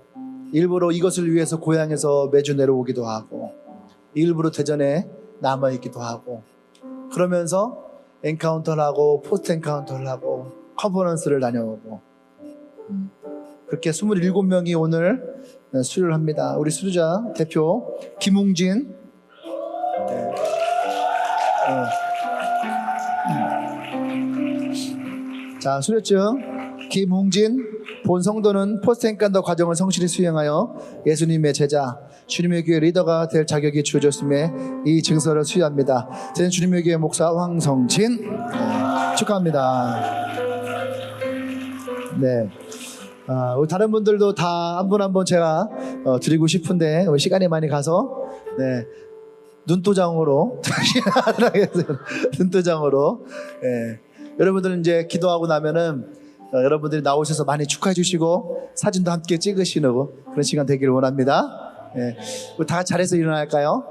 [SPEAKER 1] 일부러 이것을 위해서 고향에서 매주 내려오기도 하고 일부러 대전에 남아있기도 하고 그러면서 엔카운터를 하고 포스트 엔카운터를 하고 컨퍼런스를 다녀오고 그렇게 27명이 오늘 수료를 합니다. 우리 수료자 대표 김웅진 자, 수료증 김웅진 본 성도는 포스트 엔카운터 과정을 성실히 수행하여 예수님의 제자 주님의 교회 리더가 될 자격이 주어졌음에 이 증서를 수여합니다. 제 주님의 교회 목사 황성진 축하합니다. 네. 우리 다른 분들도 다 한 분 한 분 제가 드리고 싶은데 시간이 많이 가서 네. 눈도장으로 눈도장으로 여러분들은 이제 기도하고 나면은 여러분들이 나오셔서 많이 축하해 주시고 사진도 함께 찍으시는 그런 시간 되기를 원합니다. 우리 다 같이 잘해서 일어날까요?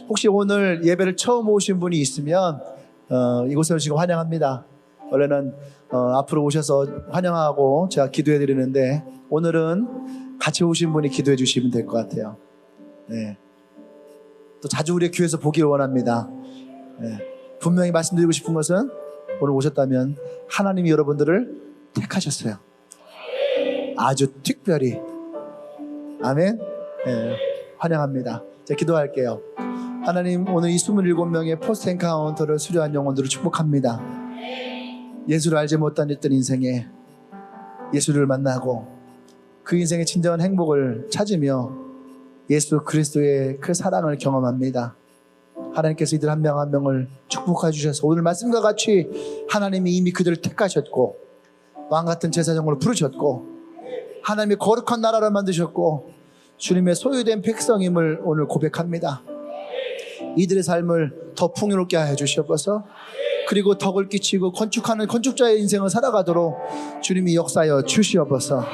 [SPEAKER 1] 혹시 오늘 예배를 처음 오신 분이 있으면 이곳에 오시고 환영합니다. 원래는 앞으로 오셔서 환영하고 제가 기도해 드리는데 오늘은 같이 오신 분이 기도해 주시면 될 것 같아요. 네. 또 자주 우리 교회에서 보기를 원합니다. 네. 분명히 말씀드리고 싶은 것은 오늘 오셨다면 하나님이 여러분들을 택하셨어요. 아주 특별히. 아멘. 네. 환영합니다. 제가 기도할게요. 하나님, 오늘 이 27명의 포스트 엔카운터를 수료한 영혼들을 축복합니다. 예수를 알지 못했던 인생에 예수를 만나고 그 인생의 진정한 행복을 찾으며 예수 그리스도의 그 사랑을 경험합니다. 하나님께서 이들 한 명 한 명을 축복해 주셔서 오늘 말씀과 같이 하나님이 이미 그들을 택하셨고 왕같은 제사장으로 부르셨고 하나님이 거룩한 나라를 만드셨고 주님의 소유된 백성임을 오늘 고백합니다. 이들의 삶을 더 풍요롭게 하여 주시옵소서. 그리고 덕을 끼치고 건축하는 건축자의 인생을 살아가도록 주님이 역사하여 주시옵소서.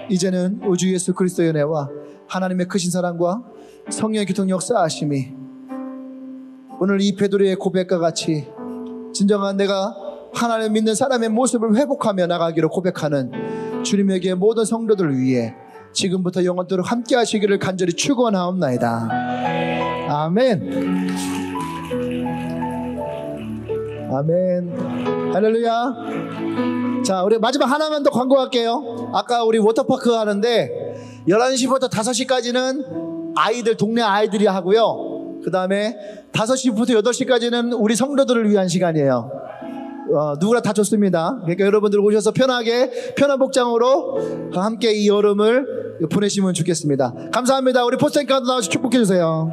[SPEAKER 1] 이제는 우주 예수 그리스도의 은혜와 하나님의 크신 사랑과 성령의 교통 역사하심이 오늘 이 베드로의 고백과 같이 진정한 내가 하나님을 믿는 사람의 모습을 회복하며 나가기로 고백하는 주님에게 모든 성도들을 위해 지금부터 영원토록 함께 하시기를 간절히 축원하옵나이다. 아멘. 아멘. 할렐루야. 자, 우리 마지막 하나만 더 광고할게요. 아까 우리 워터파크 하는데 11시부터 5시까지는 아이들, 동네 아이들이 하고요. 그 다음에 5시부터 8시까지는 우리 성도들을 위한 시간이에요. 누구나 다 좋습니다. 그러니까 여러분들 오셔서 편하게 편한 복장으로 함께 이 여름을 보내시면 좋겠습니다. 감사합니다. 우리 포스트 엔카운터 나와서 축복해 주세요.